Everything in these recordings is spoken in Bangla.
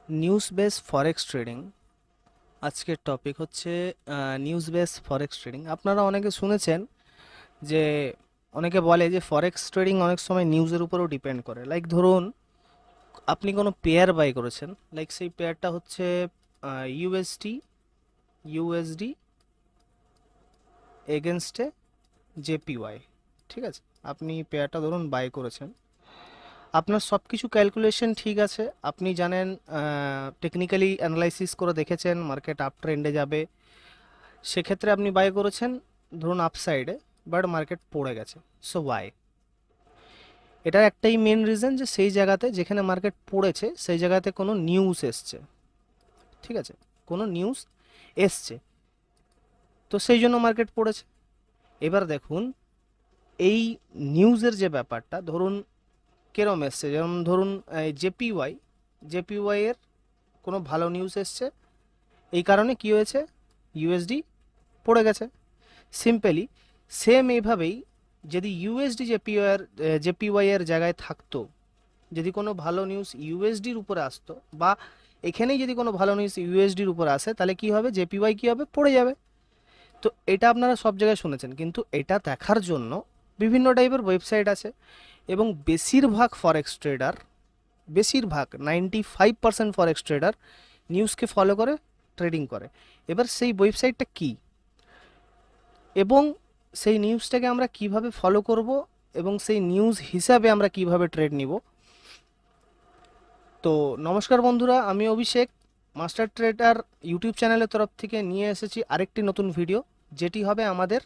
News base forex trading. আজকের টপিক হচ্ছে নিউজ বেস ফরেক্স ট্রেডিং। আপনারা অনেকে শুনেছেন যে অনেকে বলে যে ফরেক্স ট্রেডিং অনেক সময় নিউজের উপরেও ডিপেন্ড করে। লাইক ধরুন আপনি কোনো পেয়ার বাই করেছেন, লাইক সেই পেয়ারটা হচ্ছে ইউএসডি ইউএসডি এগেনস্টে জেপিওয়াই। ঠিক আছে, আপনি পেয়ারটা ধরুন বাই করেছেন, আপনার সব কিছু ক্যালকুলেশন ঠিক আছে, আপনি জানেন, টেকনিক্যালি অ্যানালাইসিস করে দেখেছেন মার্কেট আপ ট্রেন্ডে যাবে, সেক্ষেত্রে আপনি বাই করেছেন ধরুন আপসাইডে, বাট মার্কেট পড়ে গেছে। So why? এটার একটাই মেন রিজন যে সেই জায়গাতে যেখানে মার্কেট পড়েছে সেই জায়গাতে কোনো নিউজ এসছে। ঠিক আছে, কোনো নিউজ এসছে, তো সেই জন্য মার্কেট পড়েছে। এবার দেখুন এই নিউজের যে ব্যাপারটা, ধরুন কেরম এসছে, যেমন ধরুন জেপিওয়াই জেপিওয়াই এর কোনো ভালো নিউজ এসছে, এই কারণে কি হয়েছে, ইউএসডি পড়ে গেছে। সিম্পলি সেম এইভাবেই যদি ইউএসডি জেপিওয়াই এর জায়গায় থাকতো, যদি কোনো ভালো নিউজ ইউএসডির উপরে আসতো, বা এখানেই যদি কোনো ভালো নিউজ ইউএসডির উপরে আসে, তাহলে কি হবে, জেপিওয়াই কি হবে, পড়ে যাবে। তো এটা আপনারা সব জায়গায় শুনেছেন, কিন্তু এটা দেখার জন্য বিভিন্ন টাইপের ওয়েবসাইট আছে, এবং বেশিরভাগ ফরেক্স ট্রেডার, বেশিরভাগ 95% ফরেক্স ট্রেডার নিউজকে ফলো করে ট্রেডিং করে। এবার সেই ওয়েবসাইটটা কি, এবং সেই নিউজটাকে আমরা কিভাবে ফলো করব, এবং সেই নিউজ হিসাবে আমরা কিভাবে ট্রেড নিব। তো নমস্কার বন্ধুরা, আমি অভিষেক মাস্টার ট্রেডার ইউটিউব চ্যানেলের তরফ থেকে নিয়ে এসেছি আরেকটি নতুন ভিডিও, যেটি হবে আমাদের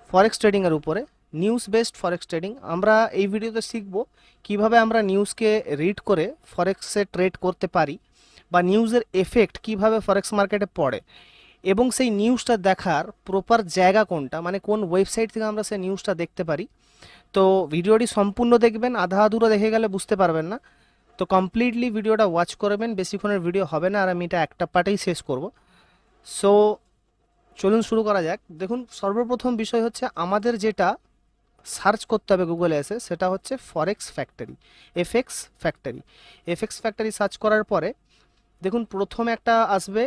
ফরেক্স ট্রেডিংয়ের উপরে, নিউজ বেসড ফরেক্স ট্রেডিং। আমরা এই ভিডিওতে শিখব কিভাবে আমরা নিউজকে রিড করে ফরেক্সে ট্রেড করতে পারি, বা নিউজের এফেক্ট কিভাবে ফরেক্স মার্কেটে পড়ে, এবং সেই নিউজটা দেখার প্রপার জায়গা কোনটা, মানে কোন ওয়েবসাইট থেকে আমরা সেই নিউজটা দেখতে পারি। তো ভিডিওটি সম্পূর্ণ দেখবেন, আধা আধুরো দেখে গেলে বুঝতে পারবেন না। তো কমপ্লিটলি ভিডিওটা ওয়াচ করবেন, বেশিক্ষণের ভিডিও হবে না, আর আমি এটা একটা পার্টেই শেষ করব। সো চলুন শুরু করা যাক। দেখুন সর্বপ্রথম বিষয় হচ্ছে আমাদের যেটা সার্চ করতে হবে গুগলে এসে, সেটা হচ্ছে ফরেক্স factory, FX factory. FX factory search করার পরে দেখুন প্রথমে একটা আসবে,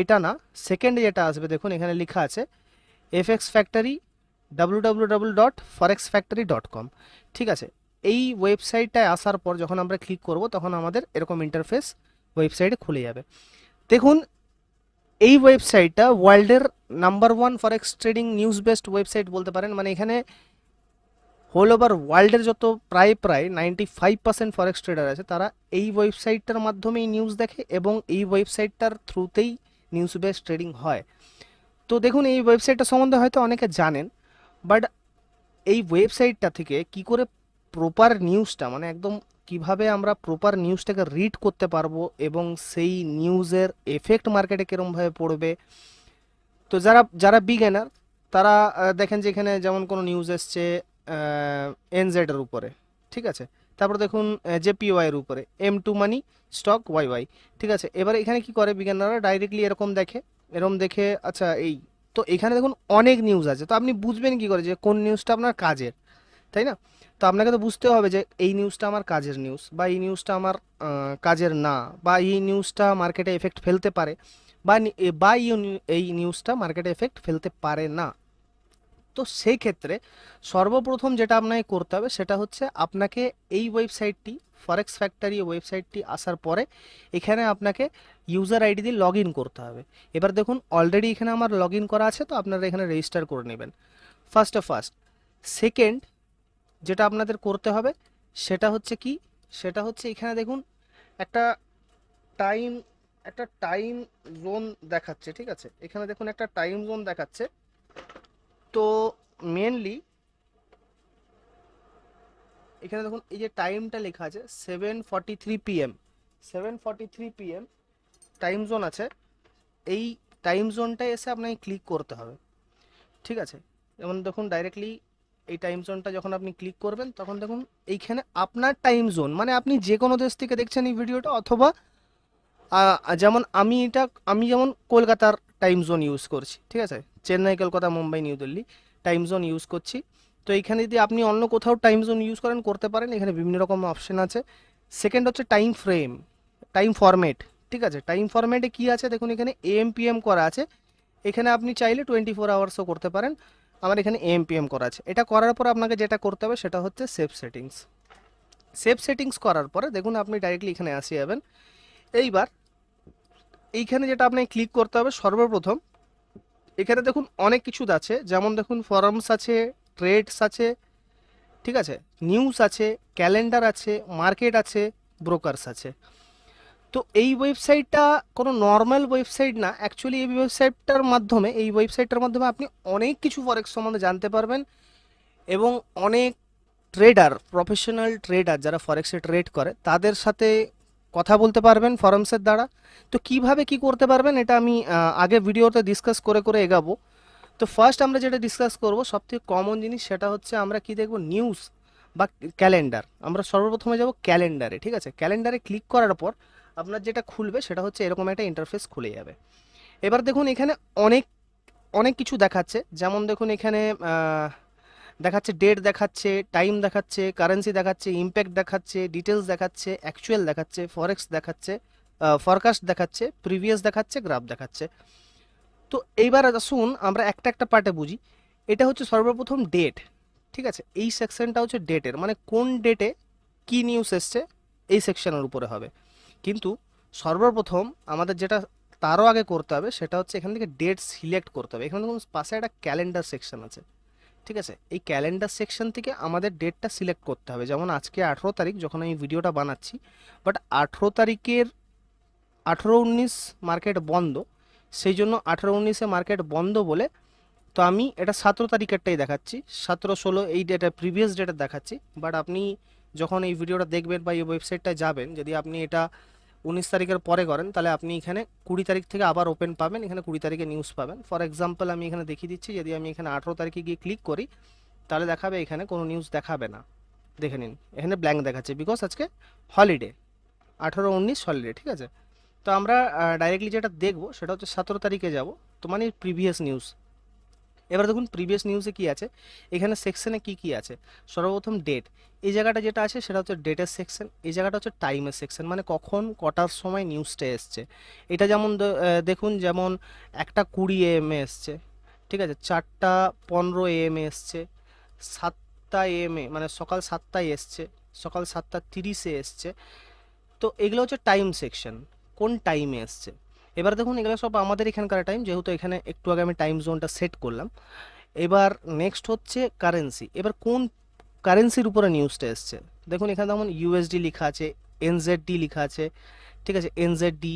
এটা না, সেকেন্ডে যেটা আসবে দেখুন এখানে লেখা আছে এফএক্স ফ্যাক্টরি www.forexfactory.com। ঠিক আছে, এই ওয়েবসাইটটায় আসার পর যখন আমরা ক্লিক করব তখন আমাদের এরকম ইন্টারফেস ওয়েবসাইটে খুলে যাবে। দেখুন এই ওয়েবসাইটটা ওয়ার্ল্ডের number 1 forex trading news based website বলতে পারেন। মানে এখানে হোল ওভার ওয়ার্ল্ডের যত প্রায় 95% ফরেক্স ট্রেডার আছে, তারা এই ওয়েবসাইটটার মাধ্যমেই নিউজ দেখে, এবং এই ওয়েবসাইটটার থ্রুতেই নিউজ বেসড ট্রেডিং হয়। তো দেখুন এই ওয়েবসাইটটা সম্বন্ধে হয়তো অনেকে জানেন, বাট এই ওয়েবসাইটটা থেকে কি করে প্রপার নিউজটা, মানে একদম কিভাবে আমরা প্রপার নিউজটাকে রিড করতে পারবো, এবং সেই নিউজের এফেক্ট মার্কেটে কীরমভাবে পড়বে। তো যারা যারা বিগিনার, তারা দেখেন যে এখানে যেমন কোনো নিউজ এসছে এনজেডের উপরে, ঠিক আছে, তারপর দেখুন জেপিওয়াই এর উপরে, M2 মানি স্টক ওয়াই। ঠিক আছে, এবার এখানে কি করে বিজ্ঞানীরা ডাইরেক্টলি এরকম দেখে, এরকম দেখে আচ্ছা এই, তো এখানে দেখুন অনেক নিউজ আছে, তো আপনি বুঝবেন কি করে যে কোন নিউজটা আপনার কাজের, তাই না? তো আপনাকে তো বুঝতে হবে যে এই নিউজটা আমার কাজের নিউজ, বা এই নিউজটা আমার কাজের না, বা এই নিউজটা মার্কেটে এফেক্ট ফেলতে পারে, বা এই নিউজটা মার্কেটে এফেক্ট ফেলতে পারে না। তো সেই ক্ষেত্রে সর্বপ্রথম যেটা আপনাকে করতে হবে সেটা হচ্ছে আপনাকে এই ওয়েবসাইটটি, ফরেক্স ফ্যাক্টরি ওয়েবসাইটটি আসার পরে এখানে আপনাকে ইউজার আইডি দিয়ে লগ ইন করতে হবে। এবার দেখুন অলরেডি এখানে আমার লগ ইন করা আছে, তো আপনারা এখানে রেজিস্টার করে নেবেন ফার্স্ট। সেকেন্ড যেটা আপনাদের করতে হবে সেটা হচ্ছে কি, সেটা হচ্ছে এখানে দেখুন একটা টাইম একটা টাইম জোন দেখাচ্ছে। ঠিক আছে, এখানে দেখুন একটা টাইম জোন দেখাচ্ছে। তো মেনলি এখানে দেখুন এই যে টাইমটা লেখা আছে 7:43 PM, 7:43 PM টাইম জোন আছে। এই টাইম জোনটায় এসে আপনাকে ক্লিক করতে হবে। ঠিক আছে, যেমন দেখুন ডাইরেক্টলি এই টাইম জোনটা যখন আপনি ক্লিক করবেন তখন দেখুন এইখানে আপনার টাইম জোন, মানে আপনি যে কোনো দেশ থেকে দেখছেন এই ভিডিওটা, অথবা যেমন আমি যেমন কলকাতার টাইম জোন ইউজ করছি, ঠিক আছে, Chennai, Kolkata, Mumbai, new Delhi time zone use করছি। তো এইখানে যদি আপনি অন্য কোথাও টাইম জোন ইউজ করেন করতে পারেন, এখানে বিভিন্ন রকম অপশন আছে। সেকেন্ড হচ্ছে টাইম ফ্রেম, টাইম ফরম্যাট, ঠিক আছে। টাইম ফরম্যাটে কি আছে দেখুন, এখানে এএমপিএম করা আছে। এখানে আপনি চাইলে 24 আওয়ার্সও করতে পারেন, আমার এখানে এএমপিএম করা আছে। এটা করার পর আপনাকে যেটা করতে হবে সেটা হচ্ছে সেভ সেটিংস। সেভ সেটিংস করার পরে দেখুন আপনি ডাইরেক্টলি এখানে আসে যাবেন। এইবার এইখানে যেটা আপনাকে ক্লিক করতে হবে সর্বপ্রথম, এখানে দেখুন অনেক কিছু আছে, যেমন দেখুন ফরমস আছে, ট্রেডস আছে, ঠিক আছে, নিউজ আছে, ক্যালেন্ডার আছে, মার্কেট আছে, ব্রোকার্স আছে। তো এই ওয়েবসাইটটা কোনো নর্মাল ওয়েবসাইট না, অ্যাকচুয়ালি এই ওয়েবসাইটটার মাধ্যমে আপনি অনেক কিছু ফরেক্স সম্বন্ধে জানতে পারবেন, এবং অনেক ট্রেডার, প্রফেশনাল ট্রেডার যারা ফরেক্সে ট্রেড করে তাদের সাথে কথা বলতে পারবেন ফরমসের দ্বারা। তো কিভাবে কি করতে পারবেন এটা আমি আগে ভিডিওতে ডিসকাস করে করে এগাবো। তো ফার্স্ট আমরা যেটা ডিসকাস করব সবথেকে কমন জিনিস, সেটা হচ্ছে আমরা কি দেখব, নিউজ বা ক্যালেন্ডার। আমরা সর্বপ্রথমে যাব ক্যালেন্ডারে, ঠিক আছে। ক্যালেন্ডারে ক্লিক করার পর আপনার যেটা খুলবে সেটা হচ্ছে এরকম একটা ইন্টারফেস খুলে যাবে। এবার দেখুন এখানে অনেক অনেক কিছু দেখাচ্ছে, যেমন দেখুন এখানে দেখাচ্ছে ডেট, দেখাচ্ছে টাইম, দেখাচ্ছে কারেন্সি, দেখাচ্ছে ইম্প্যাক্ট, দেখাচ্ছে ডিটেলস, দেখাচ্ছে অ্যাকচুয়াল, দেখাচ্ছে ফরেক্স, দেখাচ্ছে ফরকাস্ট, দেখাচ্ছে প্রিভিয়াস, দেখাচ্ছে গ্রাফ, দেখাচ্ছে। তো এইবার আসুন আমরা একটা একটা পার্টে বুঝি। এটা হচ্ছে সর্বপ্রথম ডেট, ঠিক আছে। এই সেকশনটা হচ্ছে ডেটের, মানে কোন ডেটে কি নিউজ এসছে এই সেকশনের উপরে হবে। কিন্তু সর্বপ্রথম আমাদের যেটা তারও আগে করতে হবে সেটা হচ্ছে এখান থেকে ডেট সিলেক্ট করতে হবে। এখানে দেখুন পাশে একটা ক্যালেন্ডার সেকশন আছে, ঠিক আছে। এই ক্যালেন্ডার সেকশন থেকে আমাদের ডেটটা সিলেক্ট করতে হবে। যেমন আজকে 18 তারিখ যখন আমি ভিডিওটা বানাচ্ছি, বাট 18 তারিখের 18-19 মার্কেট বন্ধ, সেই জন্য 18-19-এ মার্কেট বন্ধ বলে তো আমি এটা 17 তারিখেরটাই দেখাচ্ছি, 17-16 এই ডেটা প্রিভিয়াস ডেটা দেখাচ্ছি। বাট আপনি যখন এই ভিডিওটা দেখবেন বা এই ওয়েবসাইটটায় যাবেন, যদি আপনি এটা 19 তারিখের পরে করেন তাহলে আপনি এখানে 20 তারিখ থেকে আবার ওপেন পাবেন, এখানে 20 তারিখে নিউজ পাবেন। ফর এক্সাম্পল আমি এখানে দেখিয়ে দিচ্ছি, যদি আমি এখানে 18 তারিখে গিয়ে ক্লিক করি তাহলে দেখাবে এখানে কোনো নিউজ দেখাবে না। দেখে নিন এখানে ব্ল্যাঙ্ক দেখাচ্ছে, বিকজ আজকে হলিডে, 18-19 হলিডে, ঠিক আছে। তো আমরা ডাইরেক্টলি যেটা দেখবো সেটা হচ্ছে 17 তারিখে যাব, তো মানে প্রিভিয়াস নিউজ। এবার দেখুন প্রিভিয়াস নিউজে কি আছে, এখানে সেকশনে কি কি আছে। সর্বপ্রথম ডেট, এই জায়গাটা যেটা আছে সেটা হচ্ছে ডেটের সেকশন। এই জায়গাটা হচ্ছে টাইমের সেকশন, মানে কখন কটার সময় নিউজটা এসছে। এটা যেমন দেখুন, যেমন 1:20 AM এ এসছে, ঠিক আছে, 4:15 AM এ এসছে, 7টা AM এ মানে সকাল 7টায় এসছে, সকাল 7:30-এ এসছে। তো এগুলো হচ্ছে টাইম সেকশন, কোন টাইমে এসছে। এবার দেখুন এগুলো সব আমাদের এখানকার টাইম, যেহেতু এখানে একটু আগে আমি টাইম জোনটা সেট করলাম। এবার নেক্সট হচ্ছে কারেন্সি, এবার কোন কারেন্সির উপরে নিউজটা এসছে। দেখুন এখানে যেমন ইউএসডি লেখা আছে, এনজেডডি লেখা আছে, ঠিক আছে, এনজেডডি,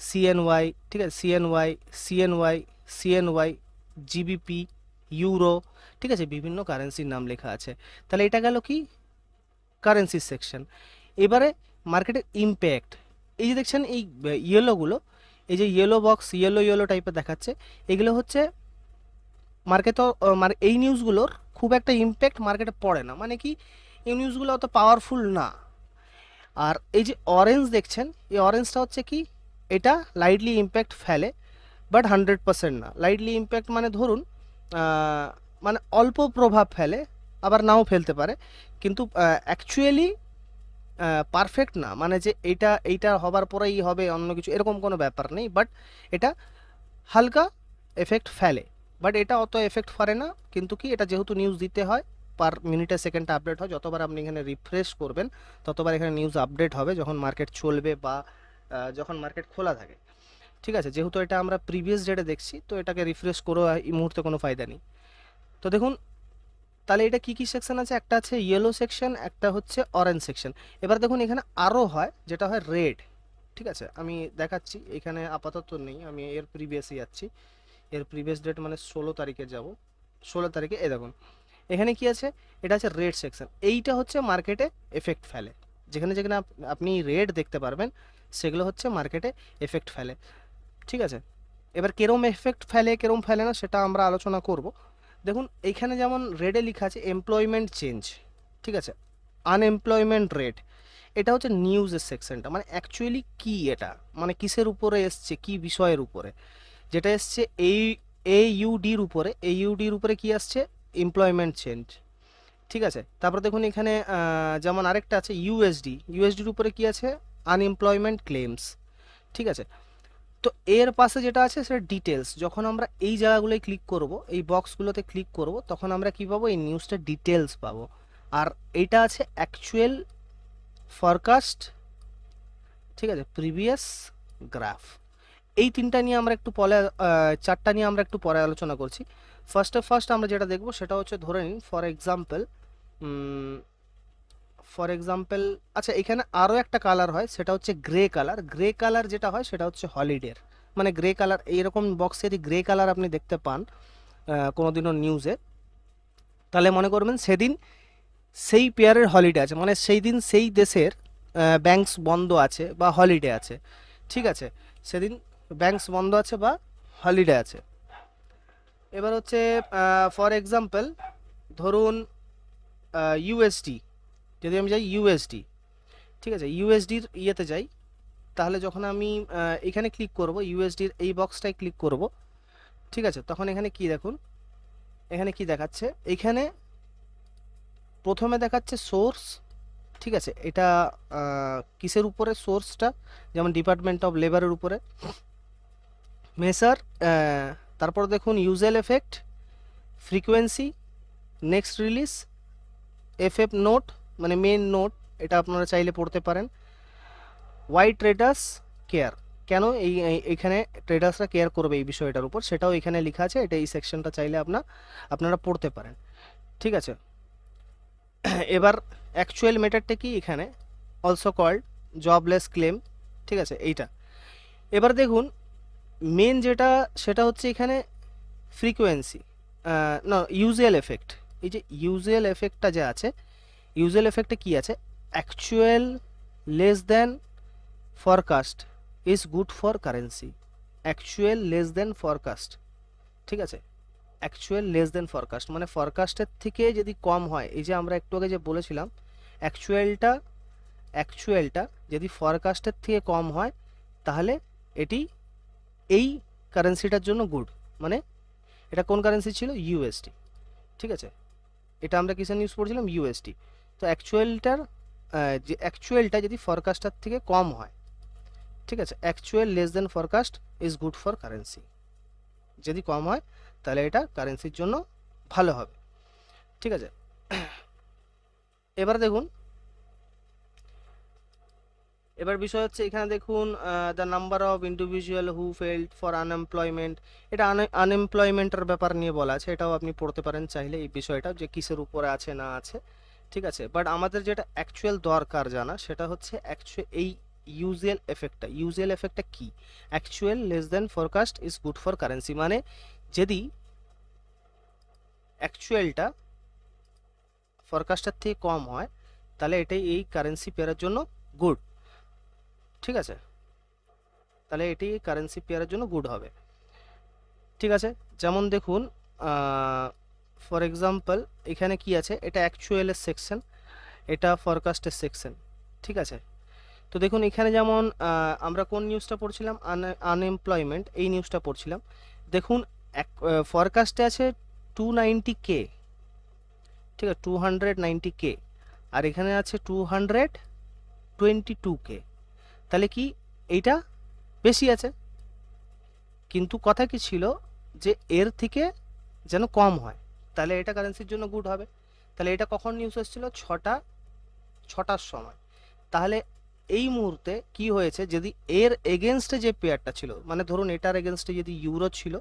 সিএনওয়াই, ঠিক আছে, সিএনওয়াই, জিবিপি, ইউরো, ঠিক আছে, বিভিন্ন কারেন্সির নাম লেখা আছে। তাহলে এটা গেল কি, কারেন্সি সেকশন। এবারে মার্কেটের ইম্প্যাক্ট, এই যে দেখছেন এই ইয়েলোগুলো, এই যে ইয়েলো বক্স, ইয়েলো ইয়েলো টাইপের দেখাচ্ছে, এগুলো হচ্ছে মার্কেট, মানে এই নিউজগুলোর খুব একটা ইম্প্যাক্ট মার্কেটে পড়ে না, মানে কি এই নিউজগুলো অত পাওয়ারফুল না। আর এই যে অরেঞ্জ দেখছেন, এই অরেঞ্জটা হচ্ছে কি, এটা লাইটলি ইম্প্যাক্ট ফেলে, বাট 100% না। লাইটলি ইম্প্যাক্ট মানে ধরুন মানে অল্প প্রভাব ফেলে, আবার নাও ফেলতে পারে, কিন্তু অ্যাকচুয়ালি পারফেক্ট না, মানে যে এইটা হবার পরেই হবে অন্য কিছু, এরকম কোনো ব্যাপার নেই। বাট এটা হালকা এফেক্ট ফেলে, বাট এটা অত এফেক্ট ফেলে না। কিন্তু কি, এটা যেহেতু নিউজ দিতে হয়, পার মিনিটে সেকেন্ডে আপডেট হয়, যতবার আপনি এখানে রিফ্রেশ করবেন ততবার এখানে নিউজ আপডেট হবে, যখন মার্কেট চলবে বা যখন মার্কেট খোলা থাকে, ঠিক আছে। যেহেতু এটা আমরা প্রিভিয়াস ডেটে দেখছি, তো এটাকে রিফ্রেশ করেও এই মুহূর্তে কোনো ফায়দা নেই। তো দেখুন তাহলে এটা কি কি সেকশন আছে, একটা আছে ইয়েলো সেকশন, একটা হচ্ছে অরেঞ্জ সেকশন। এবার দেখুন এখানে আরও হয়, যেটা হয় রেড, ঠিক আছে। আমি দেখাচ্ছি, এখানে আপাতত নেই, আমি এর প্রিভিয়াসই যাচ্ছি। এর প্রিভিয়াস ডেট মানে 16 তারিখে যাব, 16 তারিখে এ দেখুন এখানে কি আছে, এটা আছে রেড সেকশন। এইটা হচ্ছে মার্কেটে এফেক্ট ফেলে, যেখানে যেখানে আপনি রেড দেখতে পারবেন সেগুলো হচ্ছে মার্কেটে এফেক্ট ফেলে, ঠিক আছে। এবার কেরম এফেক্ট ফেলে কেরম ফেলে না সেটা আমরা আলোচনা করব। দেখুন এইখানে যেমন রেডে লেখা আছে এমপ্লয়মেন্ট চেঞ্জ, ঠিক আছে, আনএমপ্লয়মেন্ট রেট, এটা হচ্ছে নিউজের সেকশনটা, মানে অ্যাকচুয়ালি কি এটা, মানে কিসের উপরে এসছে, কি বিষয়ের উপরে। যেটা এসছে এইউডির উপরে কি আসছে, এমপ্লয়মেন্ট চেঞ্জ, ঠিক আছে। তারপর দেখুন এখানে যেমন আরেকটা আছে ইউএসডির উপরে কি আছে, আনএমপ্লয়মেন্ট ক্লেমস, ঠিক আছে। তো এর পাশে যেটা আছে সেটা ডিটেলস। যখন আমরা এই জায়গাগুলোয় ক্লিক করব, এই বক্সগুলোতে ক্লিক করব, তখন আমরা কি পাবো, এই নিউজটা ডিটেলস পাবো। আর এইটা আছে অ্যাকচুয়াল ফরকাস্ট, ঠিক আছে, প্রিভিয়াস গ্রাফ। এই তিনটা নিয়ে আমরা একটু পরে, চারটা নিয়ে আমরা একটু পরে আলোচনা করছি। ফার্স্ট আমরা যেটা দেখব সেটা হচ্ছে, ধরে নিন ফর এক্সাম্পল, আচ্ছা এখানে আরও একটা কালার হয়, সেটা হচ্ছে গ্রে কালার। গ্রে কালার যেটা হয় সেটা হচ্ছে হলিডের, মানে গ্রে কালার এইরকম বক্সে যদি গ্রে কালার আপনি দেখতে পান কোনোদিনও নিউজে, তাহলে মনে করবেন সেদিন সেই পেয়ারের হলিডে আছে, মানে সেই দিন সেই দেশের ব্যাংকস বন্ধ আছে বা হলিডে আছে, ঠিক আছে, সেদিন ব্যাংকস বন্ধ আছে বা হলিডে আছে। এবার হচ্ছে ফর এক্সাম্পল ধরুন ইউএসডি, যদি আমি যাই ইউএসডি, ঠিক আছে, ইউএসডির ইয়েতে যাই, তাহলে যখন আমি এখানে ক্লিক করব, ইউএসডির এই বক্সটায় ক্লিক করব, ঠিক আছে, তখন এখানে কি দেখুন, এখানে কি দেখাচ্ছে, এখানে প্রথমে দেখাচ্ছে সোর্স, ঠিক আছে, এটা কিসের উপরে সোর্সটা, যেমন ডিপার্টমেন্ট অফ লেবারের উপরে, মেসার, তারপর দেখুন usual effect, frequency, next release, FF note মানে মেন নোট, এটা আপনারা চাইলে পড়তে পারেন, ওয়াই ট্রেডার্স কেয়ার, কেন এইখানে ট্রেডার্সরা কেয়ার করবে এই বিষয়টার উপর, সেটাও এখানে লেখা আছে, এটা এই সেকশনটা চাইলে আপনারা পড়তে পারেন, ঠিক আছে। এবার অ্যাকচুয়াল মেটারটা কি, এখানে অলসো কল্ড জবলেস ক্লেম, ঠিক আছে, এইটা। এবার দেখুন মেন যেটা সেটা হচ্ছে এখানে ফ্রিকোয়েন্সি, না ইউজুয়াল এফেক্ট, এই যে ইউজুয়াল এফেক্টটা যে আছে, ইউজুয়াল এফেক্টে কি আছে, actual less than forecast is good for currency, actual less than forecast, ঠিক আছে, অ্যাকচুয়াল লেস দেন ফরকাস্ট মানে ফরকাস্টের থেকে যদি কম হয়, এই যে আমরা একটু আগে যে বলেছিলাম অ্যাকচুয়ালটা যদি ফরকাস্টের থেকে কম হয়, তাহলে এটি এই কারেন্সিটার জন্য গুড, মানে এটা কোন কারেন্সি ছিল, ইউএসডি, ঠিক আছে, এটা আমরা কিসের নিউজ পড়ছিলাম, ইউএসডি। তো অ্যাকচুয়ালটা যদি ফরকাস্টার থেকে কম হয়, ঠিক আছে, actual less than forecast is good for currency, যদি কম হয় তাহলে এটা কারেন্সির জন্য ভালো হবে, ঠিক আছে। এবার দেখুন, এবার বিষয় হচ্ছে এখানে দেখুন the number of individual who failed for unemployment, এটা আনএমপ্লয়মেন্টের ব্যাপার নিয়ে বলা আছে, এটাও আপনি পড়তে পারেন চাইলে এই বিষয়টা, যে কিসের উপরে আছে না আছে, ঠিক আছে। বাট আমাদের যেটা অ্যাকচুয়াল দরকার জানা সেটা হচ্ছে এই ইউজুয়াল এফেক্টটা কি, actual less than forecast is good for currency, মানে যদি অ্যাকচুয়ালটা ফরকাস্টের থেকে কম হয়, তাহলে এটাই এই কারেন্সি পেয়ারের জন্য গুড, ঠিক আছে, তাহলে এটি কারেন্সি পেয়ারের জন্য গুড হবে, ঠিক আছে। যেমন দেখুন ফর এক্সাম্পল এখানে কি আছে, এটা অ্যাকচুয়ালের সেকশন, এটা ফরকাস্টের সেকশন, ঠিক আছে। তো দেখুন এখানে যেমন আমরা কোন নিউজটা পড়ছিলাম, আনএমপ্লয়মেন্ট, এই নিউজটা পড়ছিলাম। দেখুন ফরকাস্টে আছে 290K, ঠিক আছে, 290K, আর এখানে আছে 222K, তাহলে কি এইটা বেশি আছে, কিন্তু কথা কি ছিল যে এর থেকে যেন কম হয়, তাহলে এটা কারেন্সির জন্য গুড হবে। তাহলে এটা কখন নিউজ এসেছিল, ছটার সময়। তাহলে এই মুহূর্তে কি হয়েছে, যদি এর এগেনস্টে যে পেয়ারটা ছিল, মানে ধরুন এটার এগেনস্টে যদি ইউরো ছিল,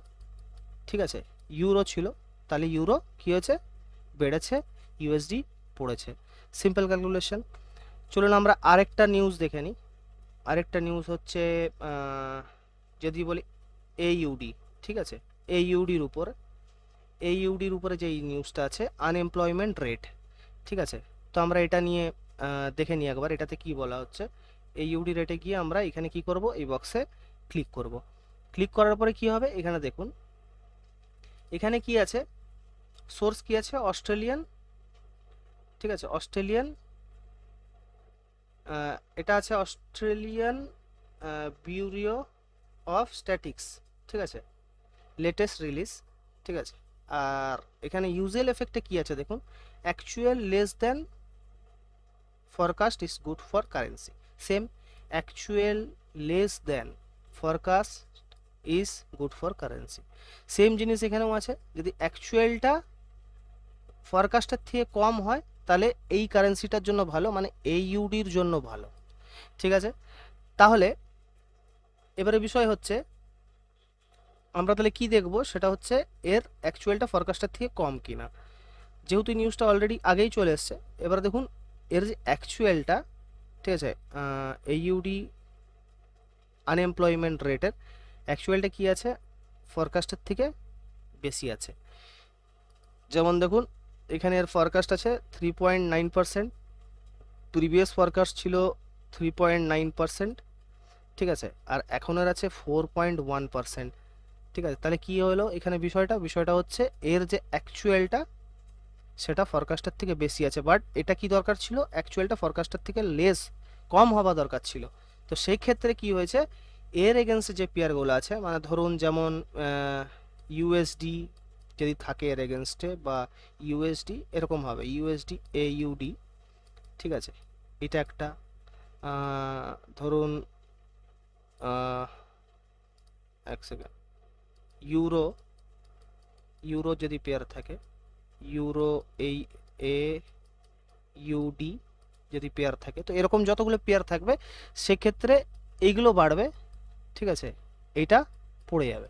ঠিক আছে, ইউরো ছিল, তাহলে ইউরো কি হয়েছে, বেড়েছে, ইউএসডি পড়েছে, সিম্পল ক্যালকুলেশন। চলুন আমরা আরেকটা নিউজ দেখে নিই। আরেকটা নিউজ হচ্ছে যদি বলি এইউডি, ঠিক আছে, এইউডির উপরে যে নিউজটা আছে আনএমপ্লয়মেন্ট রেট, ঠিক আছে। তো আমরা এটা নিয়ে দেখে নিই একবার, এটাতে কি বলা হচ্ছে। এইউডি রেটে গিয়ে আমরা এখানে কি করব, এই বক্সে ক্লিক করব। ক্লিক করার পরে কি হবে, এখানে দেখুন এখানে কি আছে, সোর্স কি আছে, অস্ট্রেলিয়ান, ঠিক আছে, অস্ট্রেলিয়ান, এটা আছে অস্ট্রেলিয়ান ব্যুরো অফ স্ট্যাটিক্স, ঠিক আছে, লেটেস্ট রিলিজ, ঠিক আছে। আর এখানে ইউজুয়াল এফেক্টে কি আছে দেখুন, actual less than forecast is good for currency, same actual less than forecast is good for currency. Same জিনিস এখানেও আছে, যদি অ্যাকচুয়ালটা ফরকাস্টের থেকে কম হয় তাহলে এই কারেন্সিটার জন্য ভালো, মানে এইউডির জন্য ভালো। ঠিক আছে, তাহলে এবারে বিষয় হচ্ছে আমরা তাহলে কি দেখব, সেটা হচ্ছে এর অ্যাকচুয়ালটা ফরকাস্টের থেকে কম কিনা। যেহেতু নিউজটা অলরেডি আগেই চলে এসছে, এবারে দেখুন এর যে অ্যাকচুয়ালটা, ঠিক আছে, এইউডি আনএমপ্লয়মেন্ট রেটের অ্যাকচুয়ালটা কি আছে, ফরকাস্টের থেকে বেশি আছে। যেমন দেখুন এখানে এর ফরকাস্ট আছে 3.9%, প্রিভিয়াস ফরকাস্ট ছিল 3.9%, ঠিক আছে, আর এখনের আছে 4.1%। ঠিক আছে, তাহলে কি হলো এখানে বিষয়টা হচ্ছে এর যে অ্যাকচুয়ালটা সেটা ফরকাস্টের থেকে বেশি আছে, বাট এটা কি দরকার ছিল, অ্যাকচুয়ালটা ফরকাস্টের থেকে কম হওয়া দরকার ছিল। তো সেই ক্ষেত্রে কি হয়েছে, এর এগেনস্টে যে পেয়ারগুলো আছে, মানে ধরুন যেমন ইউএসডি যদি থাকে এর এগেনস্টে, বা ইউএসডি এরকম হবে, ইউএসডি এইউডি, ঠিক আছে, এটা একটা, ধরুন এক সেকেন্ড, ইউরো ইউরো যদি পেয়ার থাকে, ইউরো এই এ ইউডি যদি পেয়ার থাকে, তো এরকম যতগুলো পেয়ার থাকবে সেক্ষেত্রে এইগুলো বাড়বে, ঠিক আছে, এইটা পড়ে যাবে।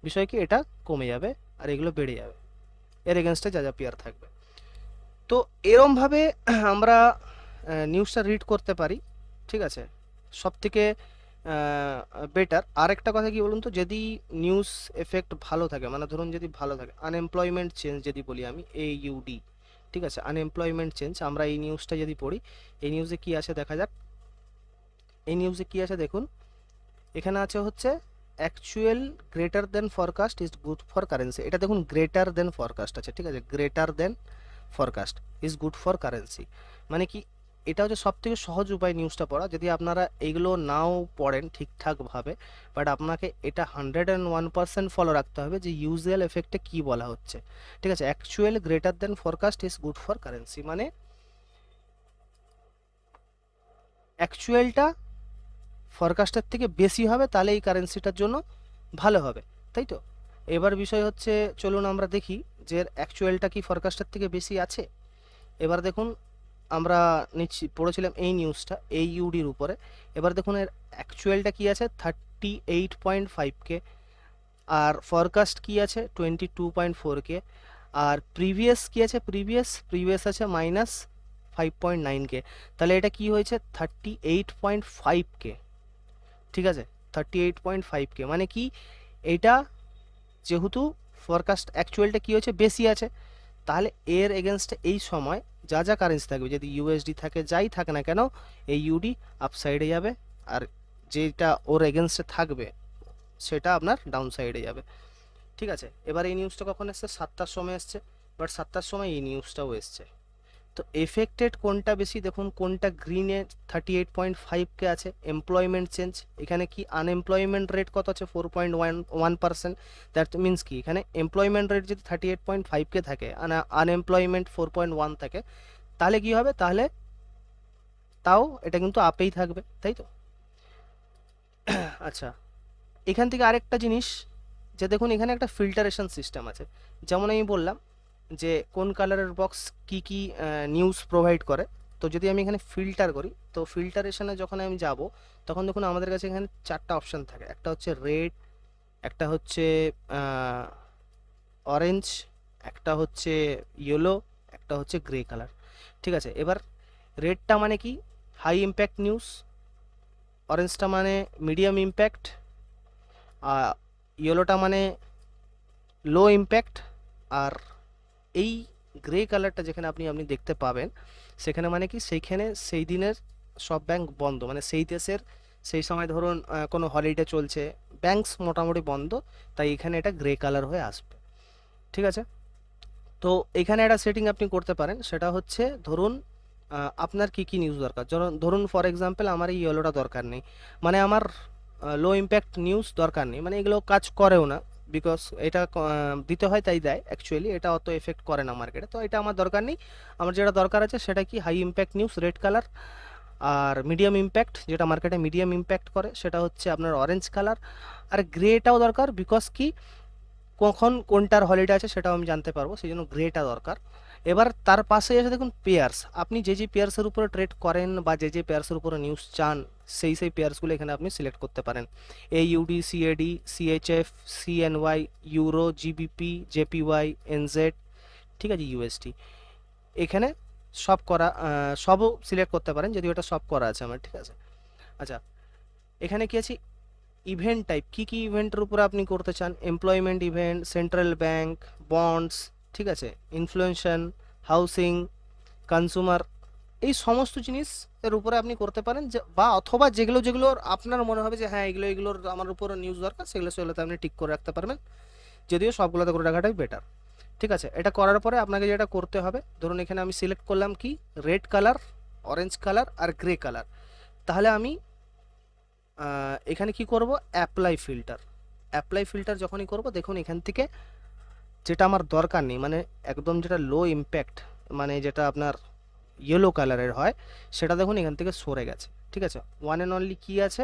বিষয় কি, এটা কমে যাবে আর এগুলো বেড়ে যাবে এর এগেনস্টে যা যা পেয়ার থাকবে। তো এরমভাবে আমরা নিউজটা রিড করতে পারি। ঠিক আছে, সব থেকে বেটার। আরেকটা কথা কি বলুন তো, যদি নিউজ এফেক্ট ভালো থাকে, মানে ধরুন যদি ভালো থাকে, আনএমপ্লয়মেন্ট চেঞ্জ যদি বলি আমি, এইউডি, ঠিক আছে, আনএমপ্লয়মেন্ট চেঞ্জ, আমরা এই নিউজটা যদি পড়ি, এই নিউজে কি আছে দেখা যাক। এই নিউজে কি আছে দেখুন, এখানে আছে হচ্ছে actual greater than forecast is good for currency. এটা দেখুন গ্রেটার দেন ফরকাস্ট আছে, ঠিক আছে, greater than forecast is good for currency. মানে কি, এটা হচ্ছে সব থেকে সহজ উপায় নিউজটা পড়া, যদি আপনারা এইগুলো নাও পড়েন ঠিকঠাকভাবে, বাট আপনাকে এটা 101% ফলো রাখতে হবে যে ইউজুয়াল এফেক্টে কি বলা হচ্ছে। ঠিক আছে, actual greater than forecast is good for currency, মানে অ্যাকচুয়ালটা ফরকাস্টের থেকে বেশি হবে তাহলে এই কারেন্সিটার জন্য ভালো হবে, তাই তো। এবার বিষয় হচ্ছে, চলুন আমরা দেখি যে অ্যাকচুয়ালটা কি ফরকাস্টের থেকে বেশি আছে। এবার দেখুন আমরা পড়েছিলাম এই নিউজটা এই ইউডির উপরে। এবার দেখুন এর অ্যাকচুয়ালটা কি আছে, 38.5K, আর ফরকাস্ট কি আছে 22.4K, আর প্রিভিয়াস কি আছে, প্রিভিয়াস আছে -5.9K। তাহলে এটা কি হয়েছে 38.5K, ঠিক আছে, 38.5K, মানে কি, এটা যেহেতু ফরকাস্ট অ্যাকচুয়ালটা কি হয়েছে বেশি আছে, তাহলে এর এগেনস্টে এই সময় যা যা কারেন্সি থাকবে, যদি ইউএসডি থাকে যাই থাকে না কেন, এই ইউডি আপসাইডে যাবে, আর যেটা ওর এগেনস্টে থাকবে সেটা আপনার ডাউন সাইডে যাবে। ঠিক আছে, এবার এই নিউজটা কখন এসছে, 7টার সময় এসছে, বাট 7টার সময় এই নিউজটাও এসছে। তো এফেক্টেড কোনটা বেশি, দেখুন কোনটা গ্রিনে 38.5K আছে, এমপ্লয়মেন্ট চেঞ্জ, এখানে কি আনএমপ্লয়মেন্ট রেট কত আছে 4.1%। দ্যাট মিনস কি, এখানে এমপ্লয়মেন্ট রেট যদি 38.5K থাকে, আনএমপ্লয়মেন্ট 4.1 থাকে, তাহলে কি হবে, তাহলে তাও এটা কিন্তু আপেই থাকবে, তাই তো। আচ্ছা, এখান থেকে আরেকটা জিনিস, যে দেখুন এখানে একটা ফিল্টারেশন সিস্টেম আছে। যেমন আমি বললাম যে কোন কালারের বক্স কি কি নিউজ প্রোভাইড করে। তো যদি আমি এখানে ফিল্টার করি, তো ফিল্টারেশনে যখন আমি যাব, তখন দেখুন আমাদের কাছে এখানে 4টা অপশান থাকে। একটা হচ্ছে রেড, একটা হচ্ছে অরেঞ্জ, একটা হচ্ছে ইয়েলো, একটা হচ্ছে গ্রে কালার। ঠিক আছে, এবার রেডটা মানে কি, হাই ইম্প্যাক্ট নিউজ, অরেঞ্জটা মানে মিডিয়াম ইম্প্যাক্ট, ইয়েলোটা মানে লো ইম্প্যাক্ট, আর এই গ্রে কালারটা যেখানে আপনি দেখতে পাবেন, সেখানে মানে কি, সেইখানে সেই দিনের সব ব্যাংক বন্ধ, মানে সেই দেশের সেই সময় ধরুন কোনো হলিডে চলছে, ব্যাংকস মোটামুটি বন্ধ, তাই এখানে এটা গ্রে কালার হয়ে আসবে। ঠিক আছে, তো এখানে একটা সেটিং আপনি করতে পারেন, সেটা হচ্ছে ধরুন আপনার কি কি নিউজ দরকার, ধরুন ফর এক্সাম্পল আমার এই ইয়েলোটা দরকার নেই, মানে আমার লো ইম্প্যাক্ট নিউজ দরকার নেই, মানে এগুলো কাজ করেও না, বিকজ এটা দিতে হয় তাই দেয়, অ্যাকচুয়ালি এটা অত এফেক্ট করে না মার্কেটে, তো এটা আমার দরকার নেই। আমার যেটা দরকার আছে সেটা কি, high impact news, red colour, আর মিডিয়াম ইম্প্যাক্ট, যেটা মার্কেটে মিডিয়াম ইম্প্যাক্ট করে, সেটা হচ্ছে আপনার অরেঞ্জ কালার। আর গ্রেটাও দরকার, বিকজ কি কখন কোনটার হলিডে আছে সেটাও আমি জানতে পারবো, সেই জন্য গ্রেটা দরকার। এবার তার পাশে এসে দেখুন পেয়ার্স, আপনি যে যে পেয়ার্সের উপরে ট্রেড করেন বা যে যে পেয়ার্সের উপরে নিউজ চান, সেই পেয়ার্সগুলো এখানে আপনি সিলেক্ট করতে পারেন। AUD, CAD, CHF, CNY, euro, GBP, JPY, NZ, ঠিক আছে, USD। এখানে সব করা, সবও সিলেক্ট করতে পারেন, যদিও এটা সব করা আছে আমার, ঠিক আছে। আচ্ছা, এখানে কি আছে, ইভেন্ট টাইপ, কি কি ইভেন্টের উপরে আপনি করতে চান, employment event, central bank, bonds, ঠিক আছে, ইনফ্লেশন, হাউসিং, কনজিউমার, এই সমস্ত জিনিস এর উপরে আপনি করতে পারেন, যে বা অথবা যেগুলো যেগুলো আপনার মনে হবে যে হ্যাঁ এগুলোর আমার উপরে নিউজ দরকার, সেগুলোতে আপনি টিক করে রাখতে পারবেন, যদিও সবগুলোতে করে রাখাটাই বেটার। ঠিক আছে, এটা করার পরে আপনাকে যেটা করতে হবে, ধরুন এখানে আমি সিলেক্ট করলাম কি রেড কালার, অরেঞ্জ কালার আর গ্রে কালার। তাহলে আমি এখানে কি করব, অ্যাপ্লাই ফিল্টার। অ্যাপ্লাই ফিল্টার যখনই করব, দেখুন এখান থেকে যেটা আমার দরকার নেই, মানে একদম যেটা লো ইম্প্যাক্ট, মানে যেটা আপনার ইয়েলো কালারের হয়, সেটা দেখুন এখান থেকে সরে গেছে। ঠিক আছে, ওয়ান অ্যান্ড অনলি কি আছে,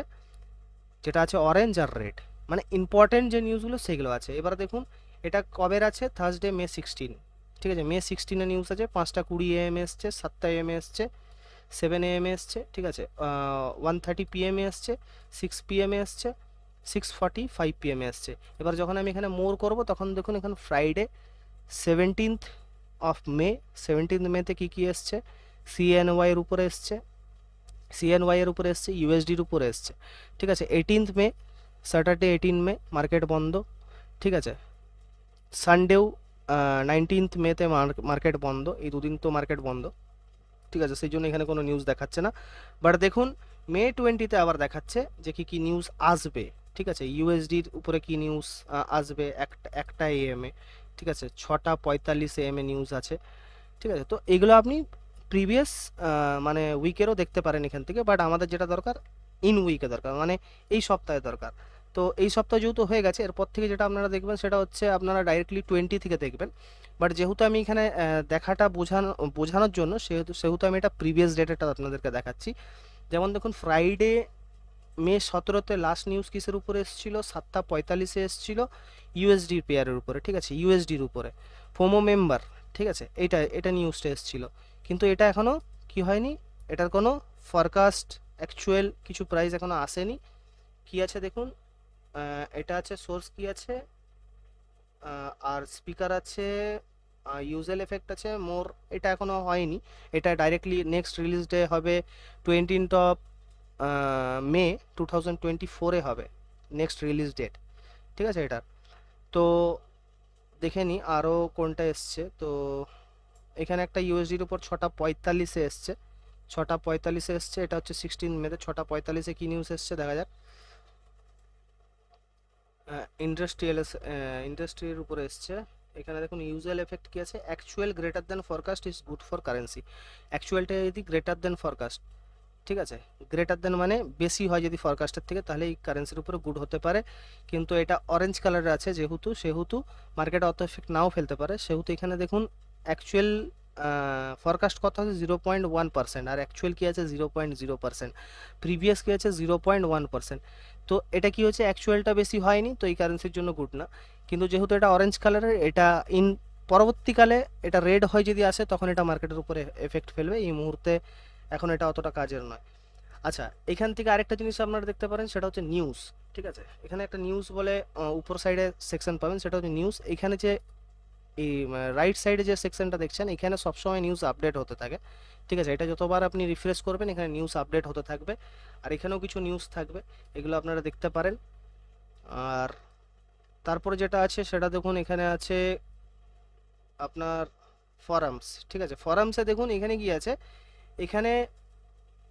যেটা আছে অরেঞ্জ আর রেড, মানে ইম্পর্টেন্ট যে নিউজগুলো সেগুলো আছে। এবার দেখুন এটা কবের আছে, থার্সডে May 16, ঠিক আছে, May 16 নিউজ আছে, 5:20 AM এসছে, 7 AM এসছে, 7 AM এসছে, ঠিক আছে, 1:30 PM এসছে, 6 PM এসছে, 6:45 PM এসছে। এবার যখন আমি এখানে মোর করব, তখন দেখুন এখানে Friday 17th of May, 17th মেতে কী কী এসছে, CNY এর উপরে এসছে, CNY এর উপরে এসছে, USDর উপরে এসছে। ঠিক আছে, 18th May, Saturday 18 May market বন্ধ। ঠিক আছে, সানডেও 19th Mayতে মার্কেট বন্ধ, এই দুদিন তো মার্কেট বন্ধ। ঠিক আছে, সেই জন্য এখানে কোনো নিউজ দেখাচ্ছে না। বাট দেখুন May 20তে আবার দেখাচ্ছে যে কি কি নিউজ আসবে। ঠিক আছে, USDর উপরে কি নিউজ আসবে, একটা AM এ, ঠিক আছে, 6:45 AM এ নিউজ আছে। ঠিক আছে, তো এগুলো আপনি প্রিভিয়াস মানে উইকেরও দেখতে পারেন এখান থেকে, বাট আমাদের যেটা দরকার ইন উইকে দরকার, মানে এই সপ্তাহে দরকার। তো এই সপ্তাহ যেহেতু হয়ে গেছে, এরপর থেকে যেটা আপনারা দেখবেন সেটা হচ্ছে আপনারা ডাইরেক্টলি 20 থেকে দেখবেন। বাট যেহেতু আমি এখানে দেখাটা বোঝানোর জন্য, সেহেতু আমি এটা প্রিভিয়াস ডেটাটা আপনাদেরকে দেখাচ্ছি। যেমন দেখুন ফ্রাইডে May 17তে লাস্ট নিউজ কিসের উপরে এসেছিল, 7:45 এসেছিল, ইউএসডির পেয়ারের উপরে। ঠিক আছে, ইউএসডির উপরে ফোমো মেম্বার, ঠিক আছে, এটা নিউজটা এসেছিল, কিন্তু এটা এখনও কি হয়নি, এটার কোনো ফরকাস্ট অ্যাকচুয়াল কিছু প্রাইস এখনও আসেনি। কি আছে দেখুন, এটা আছে সোর্স কি আছে, আর স্পিকার আছে, ইউজেল এফেক্ট আছে, মোর, এটা এখনও হয়নি। এটা ডাইরেক্টলি নেক্সট রিলিজ ডে হবে 20th of May 2024 হবে নেক্সট রিলিজ ডেট। ঠিক আছে, এটার তো দেখে নিই আরও কোনটা এসছে। তো এখানে একটা ইউএসডির উপর 6:45 এসছে, 6:45 এসছে, এটা হচ্ছে 16 Mayতে। 6:45 কি নিউজ এসছে দেখা যাক। ইন্ডাস্ট্রির উপরে এসছে। এখানে দেখুন ইউজুয়াল এফেক্ট কি আছে, actual greater than forecast is good for currency. অ্যাকচুয়ালটা যদি গ্রেটার দেন ফরকাস্ট, ঠিক আছে, গ্রেটার দেন মানে বেশি হয় যদি ফরকাস্টের থেকে, তাহলে এই কারেন্সির উপরে গুড হতে পারে। কিন্তু এটা অরেঞ্জ কালারের আছে সেহেতু মার্কেটে অত এফেক্ট নাও ফেলতে পারে। সেহেতু এখানে দেখুন অ্যাকচুয়াল ফরকাস্ট কত আছে 0.1%, আর অ্যাকচুয়াল কি আছে 0.0%, প্রিভিয়াস কি আছে 0.1%। তো এটা কি হচ্ছে, অ্যাকচুয়ালটা বেশি হয়নি, তো এই কারেন্সির জন্য গুড না। কিন্তু যেহেতু এটা অরেঞ্জ কালারের, এটা পরবর্তীকালে এটা রেড হয় যদি আসে, তখন এটা মার্কেটের উপরে এফেক্ট ফেলবে। এই মুহূর্তে এখন এটা অতটা কাজের নয়। আচ্ছা, এখান থেকে আরেকটা জিনিস আপনারা দেখতে পারেন, সেটা হচ্ছে নিউজ। ঠিক আছে, এখানে একটা নিউজ বলে উপর সাইডে সেকশন পাবেন, সেটা হচ্ছে নিউজ। এখানে যে এই রাইট সাইডে যে সেকশনটা দেখছেন, এখানে সবসময় নিউজ আপডেট হতে থাকে। ঠিক আছে, এটা যতবার আপনি রিফ্রেশ করবেন, এখানে নিউজ আপডেট হতে থাকবে, আর এখানেও কিছু নিউজ থাকবে, এগুলো আপনারা দেখতে পারেন। আর তারপরে যেটা আছে সেটা দেখুন, এখানে আছে আপনার ফরামস। ঠিক আছে, ফরামসে দেখুন এখানে কি আছে, এখানে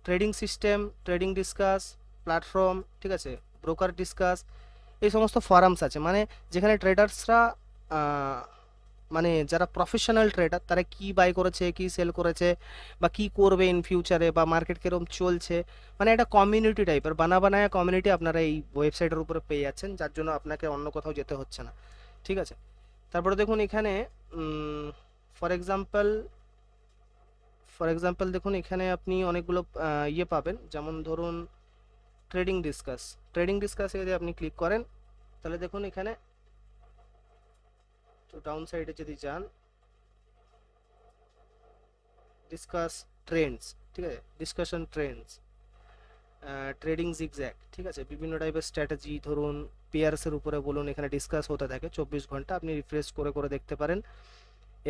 trading system, trading discuss, platform, ঠিক আছে, ব্রোকার ডিসকাস, এই সমস্ত ফরামস আছে, মানে যেখানে ট্রেডার্সরা মানে যারা প্রফেশনাল ট্রেডার, তারা কি বাই করেছে, কি সেল করেছে, বা কি করবে ইন ফিউচারে, বা মার্কেট কিরকম চলছে, মানে একটা কমিউনিটি টাইপের বানায়া কমিউনিটি আপনারা এই ওয়েবসাইটের উপরে পেয়ে যাচ্ছেন, যার জন্য আপনাকে অন্য কোথাও যেতে হচ্ছে না। ঠিক আছে, তারপরে দেখুন এখানে ফর এক্সাম্পল দেখুন এখানে আপনি অনেকগুলো ইয়ে পাবেন, যেমন ধরুন ট্রেডিং ডিসকাসে যদি আপনি ক্লিক করেন তাহলে দেখুন এখানে তো ডাউন সাইডে যদি যান ডিসকাস ট্রেন্ডস, ঠিক আছে, ডিসকাশন ট্রেন্ডস, ট্রেডিং জিগজ্যাগ, ঠিক আছে, বিভিন্ন টাইপের স্ট্র্যাটেজি ধরুন পেয়ার্সের উপরে বলুন এখানে ডিসকাস হতে থাকে 24 ঘন্টা, আপনি রিফ্রেশ করে করে দেখতে পারেন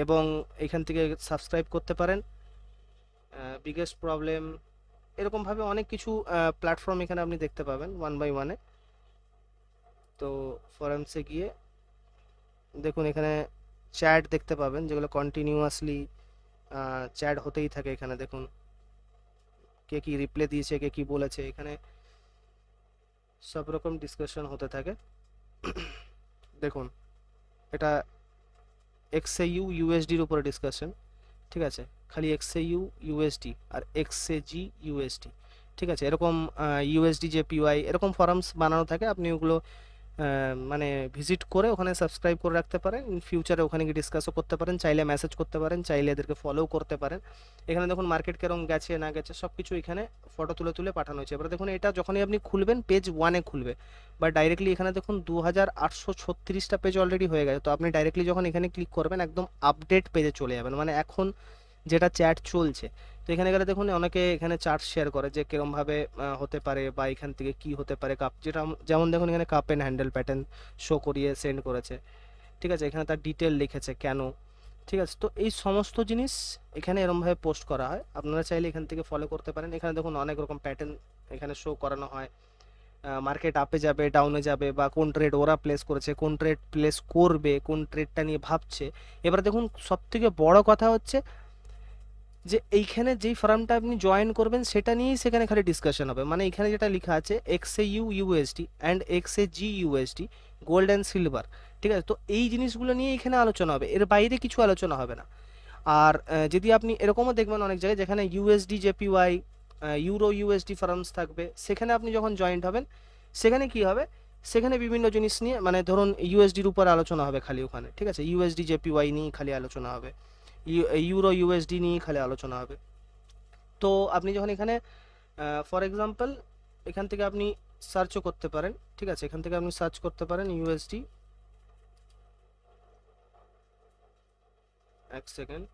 এবং এখান থেকে সাবস্ক্রাইব করতে পারেন। বিগেস্ট প্রবলেম, এরকমভাবে অনেক কিছু প্ল্যাটফর্ম এখানে আপনি দেখতে পাবেন ওয়ান বাই ওয়ানে। তো ফোরামসে গিয়ে দেখুন এখানে চ্যাট দেখতে পাবেন যেগুলো কন্টিনিউয়াসলি চ্যাট হতেই থাকে। এখানে দেখুন কে কি রিপ্লাই দিয়েছে, কে কি বলেছে, এখানে সব রকম ডিসকাশন হতে থাকে। দেখুন এটা এক্সএইউ ইউএসডির উপরে ডিসকাশন, ঠিক আছে, খালি এক্সএইউ ইউএসডি আর এক্সএজি ইউএসডি, ঠিক আছে, এরকম ইউএসডি জেপিওয়াই এরকম ফরমস বানানো থাকে। আপনি ওগুলো মানে ভিজিট করে ওখানে সাবস্ক্রাইব করে রাখতে পারেন, ইন ফিউচারে ওখানে গিয়ে ডিসকাসও করতে পারেন, চাইলে মেসেজ করতে পারেন, চাইলে এদেরকে ফলোও করতে পারেন। এখানে দেখুন মার্কেট কেরম গেছে না গেছে সব কিছু এখানে ফটো তুলে তুলে পাঠানো হয়েছে। এবার দেখুন এটা যখনই আপনি খুলবেন পেজ 1-এ খুলবে, বা ডাইরেক্টলি এখানে দেখুন 2836টা পেজ অলরেডি হয়ে গেছে। তো আপনি ডাইরেক্টলি যখন এখানে ক্লিক করবেন একদম আপডেট পেজে চলে যাবেন, মানে এখন যেটা চ্যাট চলছে। তো এখানে গেলে দেখুন অনেকে এখানে চার্ট শেয়ার করে যে কিরমভাবে হতে পারে বা এখান থেকে কি হতে পারে কাপ, যেটা যেমন দেখুন এখানে cup and handle pattern show করিয়ে সেন্ড করেছে, ঠিক আছে, এখানে তার ডিটেল লিখেছে কেন, ঠিক আছে। তো এই সমস্ত জিনিস এখানে এরমভাবে পোস্ট করা হয়, আপনারা চাইলে এখান থেকে ফলো করতে পারেন। এখানে দেখুন অনেক রকম প্যাটার্ন এখানে শো করানো হয়, মার্কেট আপে যাবে ডাউনে যাবে বা কোন ট্রেড ওরা প্লেস করেছে, কোন ট্রেড প্লেস করবে, কোন ট্রেডটা নিয়ে ভাবছে। এবার দেখুন সবথেকে বড় কথা হচ্ছে যে এইখানে যেই ফার্মটা আপনি জয়েন করবেন সেটা নিয়েই সেখানে খালি ডিসকাশন হবে। মানে এখানে যেটা লেখা আছে XAU USD and XAG USD, gold and silver, ঠিক আছে। তো এই জিনিসগুলো নিয়ে এখানে আলোচনা হবে, এর বাইরে কিছু আলোচনা হবে না। আর যদি আপনি এরকমও দেখবেন অনেক জায়গায় যেখানে USD JPY, euro USD firms থাকবে, সেখানে আপনি যখন জয়েন্ট হবেন সেখানে কি হবে, সেখানে বিভিন্ন জিনিস নিয়ে মানে ধরুন ইউএসডির উপর আলোচনা হবে খালি ওখানে, ঠিক আছে, ইউএসডি জেপিওয়াই নিয়ে খালি আলোচনা হবে, ইউরো ইউএসডি নিয়ে খালি আলোচনা হবে। তো আপনি যখন এখানে ফর এক্সাম্পল এখান থেকে আপনি সার্চও করতে পারেন, ঠিক আছে, এখান থেকে আপনি সার্চ করতে পারেন ইউএসডি, এক সেকেন্ড,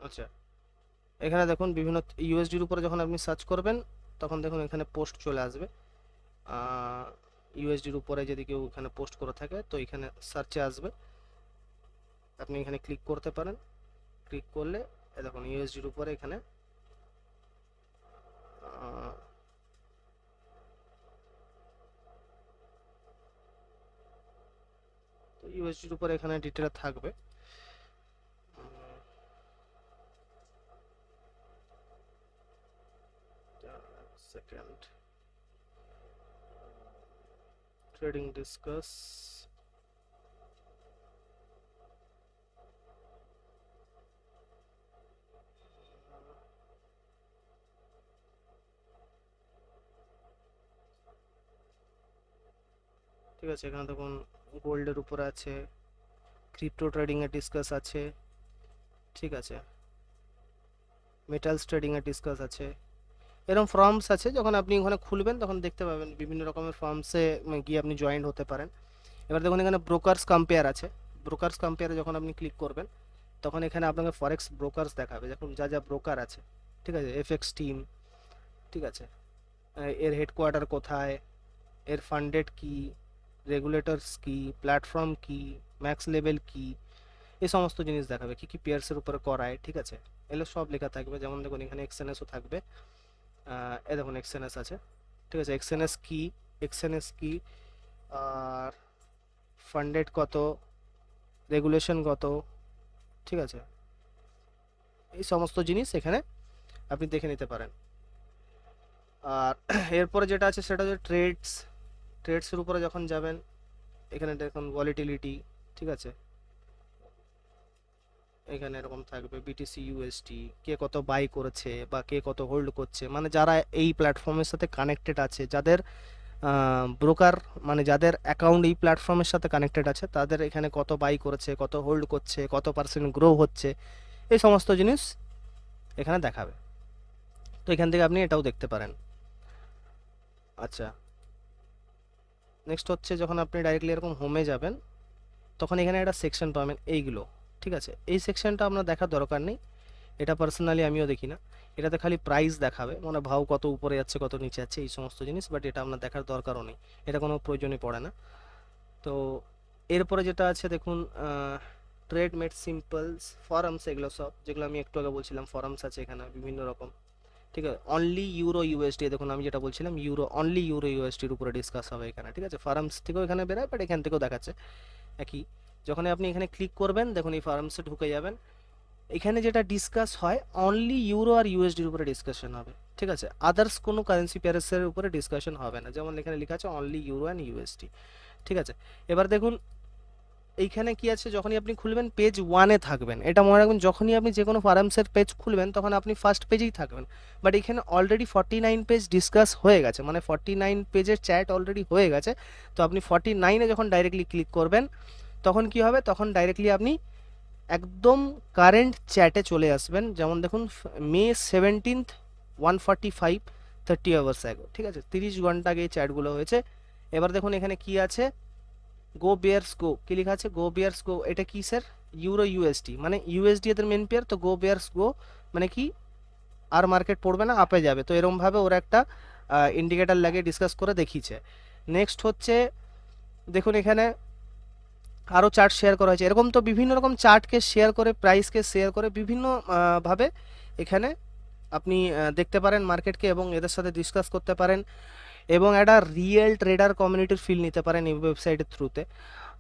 আচ্ছা, এখানে দেখুন বিভিন্ন ইউএসডির উপরে যখন আপনি সার্চ করবেন তখন দেখুন এখানে পোস্ট চলে আসবে। ইউএসডির উপরে যদি কেউ এখানে পোস্ট করে থাকে তো এখানে সার্চে আসবে, আপনি এখানে ক্লিক করতে পারেন। ক্লিক করলে দেখুন ইউএসডির উপরে এখানে তো ইউএসডির উপরে এখানে ডিটেল থাকবে। সেকেন্ড, ট্রেডিং ডিসকাস, ঠিক আছে, এখানে দেখুন গোল্ডের উপরে আছে, ক্রিপ্টো ট্রেডিং এর ডিসকাস আছে, ঠিক আছে, মেটালস ট্রেডিং এর ডিসকাস আছে, এরকম ফর্মস আছে। যখন আপনি ওখানে খুলবেন তখন দেখতে পাবেন বিভিন্ন রকমের ফর্মসে গিয়ে আপনি জয়েন হতে পারেন। এবার দেখুন এখানে ব্রোকার্স কম্পেয়ার আছে, ব্রোকার্স কম্পেয়ারে যখন আপনি ক্লিক করবেন তখন এখানে আপনাকে ফরেক্স ব্রোকার্স দেখাবে, যখন যা যা ব্রোকার আছে, ঠিক আছে, এফএক্স টিম, ঠিক আছে, এর হেডকোয়ার্টার কোথায়, এর ফান্ডেড কি, রেগুলেটরস কি, প্ল্যাটফর্ম কি, ম্যাক্স লেভেল কি, এই সমস্ত জিনিস দেখাবে, কি কি পেয়ার্সের উপরে করায়, ঠিক আছে, এগুলো সব লেখা থাকবে। যেমন দেখুন এখানে এক্সএনএসও থাকবে, এ দেখুন এক্সএনএস আছে, ঠিক আছে, এক্সএনএস কি, এক্সএনএস কি, আর ফান্ডেড কত, রেগুলেশন কত, ঠিক আছে, এই সমস্ত জিনিস এখানে আপনি দেখে নিতে পারেন। আর এরপরে যেটা আছে সেটা হচ্ছে ট্রেডসের উপরে যখন যাবেন এখানে দেখুন ভলিটিলিটি, ঠিক আছে, এখানে এরকম থাকবে বিটিসি ইউএসটি, কে কত বাই করেছে বা কে কত হোল্ড করছে, মানে যারা এই প্ল্যাটফর্মের সাথে কানেক্টেড আছে, যাদের ব্রোকার মানে যাদের অ্যাকাউন্ট এই প্ল্যাটফর্মের সাথে কানেক্টেড আছে তাদের এখানে কত বাই করেছে, কত হোল্ড করছে, কত পার্সেন্ট গ্রো হচ্ছে, এই সমস্ত জিনিস এখানে দেখাবে। তো এখান থেকে আপনি এটাও দেখতে পারেন। আচ্ছা, নেক্সট হচ্ছে যখন আপনি ডাইরেক্টলি এরকম হোমে যাবেন তখন এখানে একটা সেকশন পাবেন এইগুলো, ঠিক আছে। এই সেকশনটা আপনার দেখার দরকার নেই, এটা পার্সোনালি আমিও দেখি না। এটাতে খালি প্রাইস দেখাবে, মানে ভাও কত উপরে যাচ্ছে কত নিচে যাচ্ছে এই সমস্ত জিনিস, বাট এটা আপনার দেখার দরকারও নেই, এটা কোনো প্রয়োজনই পড়ে না। তো এরপরে যেটা আছে দেখুন, ট্রেড মেড সিম্পলস, ফরামস, এগুলো সব যেগুলো আমি একটু আগে বলছিলাম, ফরামস আছে এখানে বিভিন্ন রকম, ঠিক আছে। অনলি ইউরো ইউএসডি, দেখুন আমি যেটা বলছিলাম ইউরো, অনলি ইউরো ইউএসডির উপরে ডিসকাস হবে এখানে, ঠিক আছে। ফার্মস থেকেও এখানে বেরোয়, বাট এখান থেকেও দেখাচ্ছে একই। যখন আপনি এখানে ক্লিক করবেন দেখুন এই ফার্মসে ঢুকে যাবেন, এখানে যেটা ডিসকাস হয় অনলি ইউরো আর ইউএসডির উপরে ডিসকাশন হবে, ঠিক আছে। আদার্স কোনো কারেন্সি প্যারেসের উপরে ডিসকাশন হবে না, যেমন এখানে লেখা আছে অনলি ইউরো অ্যান্ড ইউএসডি, ঠিক আছে। এবার দেখুন এইখানে কি আছে, যখনই আপনি খুলবেন পেজ 1-এ থাকবেন, এটা মনে রাখবেন, যখনই আপনি যে কোনো ফার্মসের পেজ খুলবেন তখন আপনি ফার্স্ট পেজেই থাকবেন। বাট এখানে অলরেডি 49 পেজ ডিসকাস হয়ে গেছে, মানে 49 পেজের চ্যাট অলরেডি হয়ে গেছে। তো আপনি 49-এ যখন ডাইরেক্টলি ক্লিক করবেন তখন কি হবে, তখন ডাইরেক্টলি আপনি একদম কারেন্ট চ্যাটে চলে আসবেন। যেমন দেখুন মে 17th 1:45 30 আওয়ার্স অ্যাগো, ঠিক আছে, 30 ঘন্টা আগে এই চ্যাটগুলো হয়েছে। এবার দেখুন এখানে কি আছে, গো বিয়ার্স গো, কি লেখা আছে, গো বিয়ার্স গো, এটা কি স্যার, ইউরো ইউএসডি, মানে ইউএসডি এদের মেন পেয়ার, তো গো বিয়ার্স গো মানে কি আর মার্কেট পড়বে না, আপে যাবে। তো এরকম ভাবে ওরা একটা ইন্ডিকেটার লাগিয়ে ডিসকাস করে দেখিয়েছে। নেক্সট হচ্ছে দেখুন এখানে আরও চার্ট শেয়ার করা হয়েছে, এরকম তো বিভিন্ন রকম চার্টকে শেয়ার করে, প্রাইসকে শেয়ার করে বিভিন্ন ভাবে এখানে আপনি দেখতে পারেন মার্কেটকে এবং এদের সাথে ডিসকাস করতে পারেন এবং একটা রিয়েল ট্রেডার কমিউনিটির ফিল নিতে পারেন এই ওয়েবসাইটের থ্রুতে।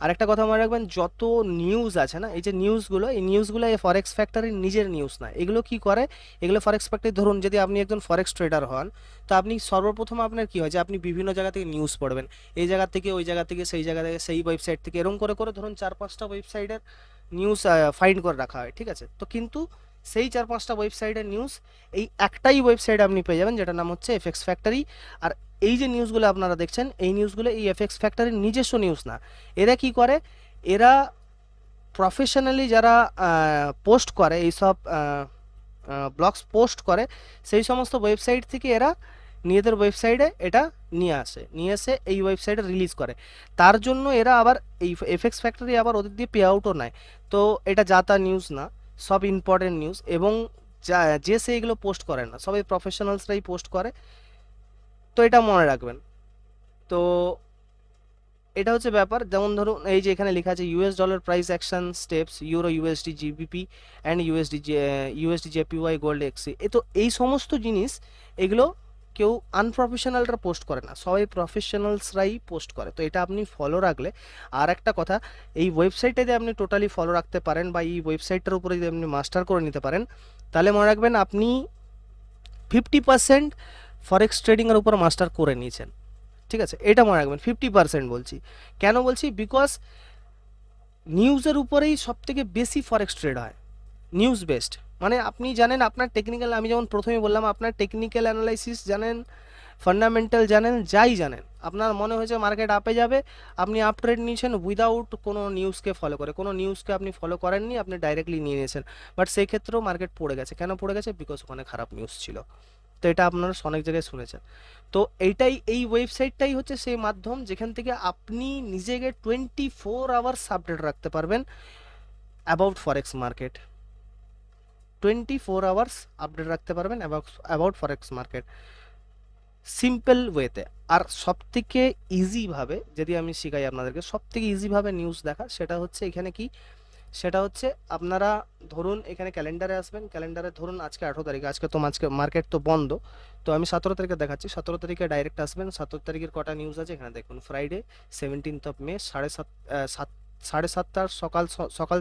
আরেকটা কথা মনে রাখবেন, যত নিউজ আছে না, এই যে নিউজগুলো, এই নিউজগুলো এই ফরেক্স ফ্যাক্টরির নিজের নিউজ না, এগুলো কি করে, এগুলো ফরেক্স ফ্যাক্টরি, ধরুন যদি আপনি একজন ফরেক্স ট্রেডার হন, তো আপনি সর্বপ্রথম আপনার কি হয় যে আপনি বিভিন্ন জায়গা থেকে নিউজ পড়বেন, এই জায়গা থেকে ওই জায়গা থেকে সেই জায়গা থেকে সেই ওয়েবসাইট থেকে, এরকম করে করে ধরুন 4-5টা ওয়েবসাইটের নিউজ ফাইন্ড করে রাখা হয়, ঠিক আছে। তো কিন্তু সেই 4-5টা ওয়েবসাইটের নিউজ এই একটাই ওয়েবসাইট আপনি পেয়ে যাবেন, যেটার নাম হচ্ছে এফএক্স ফ্যাক্টরি। আর এই যে নিউজগুলো আপনারা দেখছেন এই নিউজগুলো এই এফএক্স ফ্যাক্টরির নিজস্ব নিউজ না। এরা কি করে, এরা প্রফেশনালি যারা পোস্ট করে এইসব ব্লগস পোস্ট করে, সেই সমস্ত ওয়েবসাইট থেকে এরা নিজেদের ওয়েবসাইটে এটা নিয়ে এসে এই ওয়েবসাইটে রিলিজ করে। তার জন্য এরা আবার এই এফএক্স ফ্যাক্টরি আবার ওদের দিয়ে পে আউটও নেয়। তো এটা যা তা নিউজ না, সব ইম্পর্টেন্ট নিউজ, এবং যে সে এগুলো পোস্ট করে না, সবাই প্রফেশনালসরাই পোস্ট করে। তো এটা মনে রাখবেন। তো এটা হচ্ছে ব্যাপার। যেমন ধরুন এই যে এখানে লেখা আছে US dollar price action steps, euro USD GBP and USD JPY gold এক্সি, তো এই সমস্ত জিনিস এগুলো কেউ আনপ্রফেশনালরা পোস্ট করে না, সবাই প্রফেশনালসরাই পোস্ট করে। তো এটা আপনি ফলো রাখলে, আর একটা কথা, এই ওয়েবসাইটে যদি আপনি টোটালি ফলো রাখতে পারেন বা এই ওয়েবসাইটটার উপরে যদি আপনি মাস্টার করে নিতে পারেন, তাহলে মনে রাখবেন আপনি 50% ফরেক্স ট্রেডিংয়ের উপর মাস্টার করে নিয়েছেন, ঠিক আছে। এটা মনে রাখবেন, 50% বলছি, কেন বলছি, বিকজ নিউজের উপরেই সব থেকে বেশি ফরেক্স ট্রেড হয়, নিউজ বেসড। মানে আপনি জানেন আপনার টেকনিক্যাল, আমি যেমন প্রথমে বললাম আপনার টেকনিক্যাল অ্যানালাইসিস জানেন, ফান্ডামেন্টাল জানেন, যাই জানেন, আপনার মনে হয়েছে মার্কেট আপে যাবে, আপনি আপ ট্রেড নিয়েছেন উইদাউট কোনো নিউজকে ফলো করে, কোনো নিউজকে আপনি ফলো করেননি, আপনি ডাইরেক্টলি নিয়ে নিয়েছেন, বাট সেই ক্ষেত্রেও মার্কেট পড়ে গেছে। কেন পড়ে গেছে, বিকজ ওখানে খারাপ নিউজ ছিল। তো এটা আপনারা অনেক জায়গায় শুনেছেন। তো এই ওয়েবসাইটটাই হচ্ছে সেই মাধ্যম যেখান থেকে আপনি নিজেকে 24 আওয়ার্স আপডেট রাখতে পারবেন about forex market, 24 hours update রাখতে পারবেন অ্যাবাউট ফরেক্স মার্কেট সিম্পল ওয়েতে। আর সবথেকে ইজিভাবে যদি আমি শিখাই আপনাদেরকে, সবথেকে ইজিভাবে নিউজ দেখা, সেটা হচ্ছে এখানে কি, সেটা হচ্ছে আপনারা ধরুন এখানে ক্যালেন্ডারে আসবেন, ক্যালেন্ডারে ধরুন আজকে 18 তারিখ, আজকে মার্কেট তো বন্ধ, তো আমি 17 তারিখে দেখাচ্ছি, 17 তারিখে ডাইরেক্ট আসবেন। 17 তারিখের কটা নিউজ আছে এখানে দেখুন, ফ্রাইডে 17th অফ মে 7:30 সকাল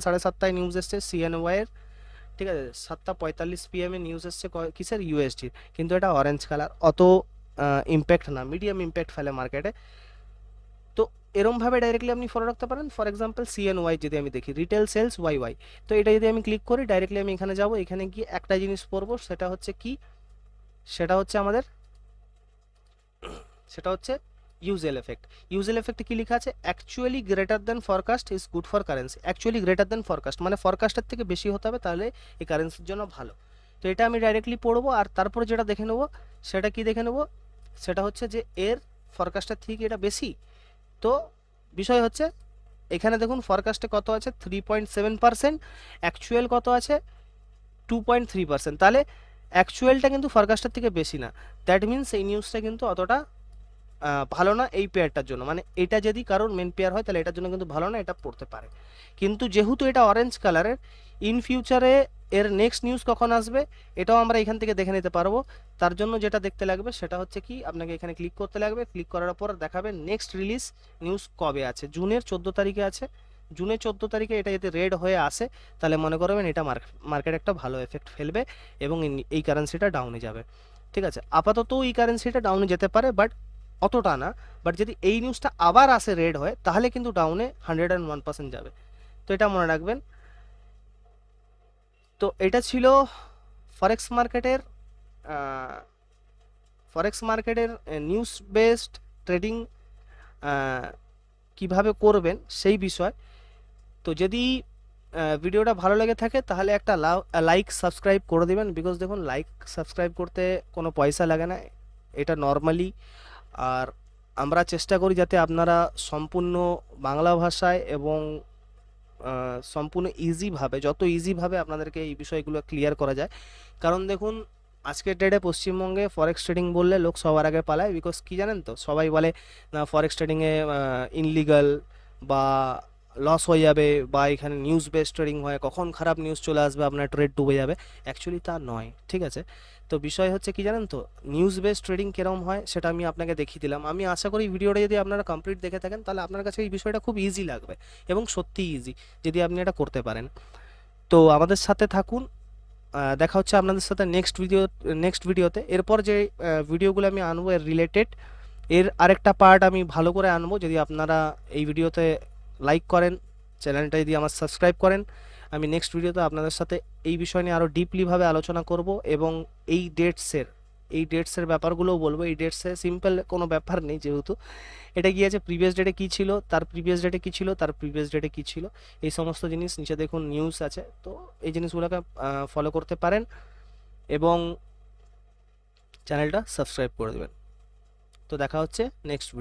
7:30টায় নিউজ এসছে সিএনওয়াই এর, ঠিক আছে। 7:45 PM এ নিউজ এসছে কিসের, ইউএসডির, কিন্তু এটা অরেঞ্জ কালার, অত ইম্প্যাক্ট না, মিডিয়াম ইম্প্যাক্ট ফেলে মার্কেটে। তো এরমভাবে ডাইরেক্টলি আপনি ফলো রাখতে পারেন। ফর এক্সাম্পল সিএনওয়াই যদি আমি দেখি, রিটেল সেলস ওয়াই, তো এটা যদি আমি ক্লিক করি ডাইরেক্টলি আমি এখানে যাব, এখানে গিয়ে একটা জিনিস পড়বো, সেটা হচ্ছে কি, সেটা হচ্ছে আমাদের, সেটা হচ্ছে ইউজুয়াল এফেক্ট। ইউজুয়াল এফেক্টে কি লেখা আছে? Actually greater than forecast is good for currency. Actually greater than forecast মানে ফরকাস্টের থেকে বেশি হতে হবে, তাহলে এই কারেন্সির জন্য ভালো। তো এটা আমি ডাইরেক্টলি পড়বো, আর তারপর যেটা দেখে নেবো সেটা কি দেখে নেবো, সেটা হচ্ছে যে এর ফরকাস্টের থেকে এটা বেশি। তো বিষয় হচ্ছে এখানে দেখুন ফরকাস্টে কত আছে 3.7%, অ্যাকচুয়াল কত আছে 2.3%। তাহলে অ্যাকচুয়ালটা কিন্তু ফরকাস্টের থেকে বেশি না, দ্যাট মিনস এই নিউজটা কিন্তু অতটা ভালো না এই পেয়ারটার জন্য। মানে এটা যদি কারোর মেন পেয়ার হয় তাহলে এটার জন্য কিন্তু ভালো না, এটা পড়তে পারে। কিন্তু যেহেতু এটা অরেঞ্জ কালারের, ইন ফিউচারে এর নেক্সট নিউজ কখন আসবে এটাও আমরা এখান থেকে দেখে নিতে পারবো। তার জন্য যেটা দেখতে লাগবে সেটা হচ্ছে কি, আপনাকে এখানে ক্লিক করতে লাগবে, ক্লিক করার পর দেখাবে নেক্সট রিলিজ নিউজ কবে আছে। জুনের 14 তারিখে আছে। জুনের 14 তারিখে এটা যদি রেড হয়ে আসে তাহলে মনে করবেন এটা মার্কেট একটা ভালো এফেক্ট ফেলবে এবং এই কারেন্সিটা ডাউনে যাবে। ঠিক আছে, আপাতত এই কারেন্সিটা ডাউনে যেতে পারে, বাট অতটা না। বাট যদি এই নিউজটা আবার আসে রেড হয় তাহলে কিন্তু ডাউনে 101% যাবে। তো এটা মনে রাখবেন। তো এটা ছিল ফরেক্স মার্কেটের নিউজ বেসড ট্রেডিং কিভাবে করবেন সেই বিষয়। তো যদি ভিডিওটা ভালো লেগে থাকে তাহলে একটা লাইক সাবস্ক্রাইব করে দিবেন, বিকজ দেখুন লাইক সাবস্ক্রাইব করতে কোনো পয়সা লাগে না, এটা নর্মালি। আর আমরা চেষ্টা করি যাতে আপনারা সম্পূর্ণ বাংলা ভাষায় এবং সম্পূর্ণ ইজিভাবে, যত ইজিভাবে আপনাদেরকে এই বিষয়গুলো ক্লিয়ার করা যায়। কারণ দেখুন আজকের ডেটে পশ্চিমবঙ্গে ফরেক্স ট্রেডিং বললে লোক সবার আগে পালায়, বিকজ কি জানেন তো, সবাই বলে না ফরেক্স ট্রেডিংয়ে ইনলিগাল বা লস হয়ে যাবে, বা এখানে নিউজ বেস ট্রেডিং হয়, কখন খারাপ নিউজ চলে আসবে আপনার ট্রেড ডুবে যাবে। অ্যাকচুয়ালি তা নয়, ঠিক আছে। তো বিষয় হচ্ছে কি জানেন তো, নিউজ বেস ট্রেডিং কীরকম হয় সেটা আমি আপনাকে দেখিয়ে দিলাম। আমি আশা করি ভিডিওটা যদি আপনারা কমপ্লিট দেখে থাকেন তাহলে আপনার কাছে এই বিষয়টা খুব ইজি লাগবে, এবং সত্যিই ইজি যদি আপনি এটা করতে পারেন। তো আমাদের সাথে থাকুন, দেখা হচ্ছে আপনাদের সাথে নেক্সট ভিডিওতে। এরপর যে ভিডিওগুলো আমি আনবো এর রিলেটেড, এর আরেকটা পার্ট আমি ভালো করে আনবো। যদি আপনারা এই ভিডিওতে লাইক করেন, চ্যানেলটা যদি আমার সাবস্ক্রাইব করেন, আমি নেক্সট ভিডিওতে আপনাদের সাথে এই বিষয় নিয়ে আরও ডিপলিভাবে আলোচনা করব, এবং এই ডেটসের ব্যাপারগুলোও বলবো। এই ডেটসে সিম্পল কোনো ব্যাপার নেই, যেহেতু এটা গিয়েছে প্রিভিয়াস ডেটে কী ছিল, তার প্রিভিয়াস ডেটে কী ছিল, তার প্রিভিয়াস ডেটে কী ছিল, এই সমস্ত জিনিস নিচে দেখুন নিউজ আছে। তো এই জিনিসগুলোকে ফলো করতে পারেন এবং চ্যানেলটা সাবস্ক্রাইব করে দেবেন। তো দেখা হচ্ছে নেক্সট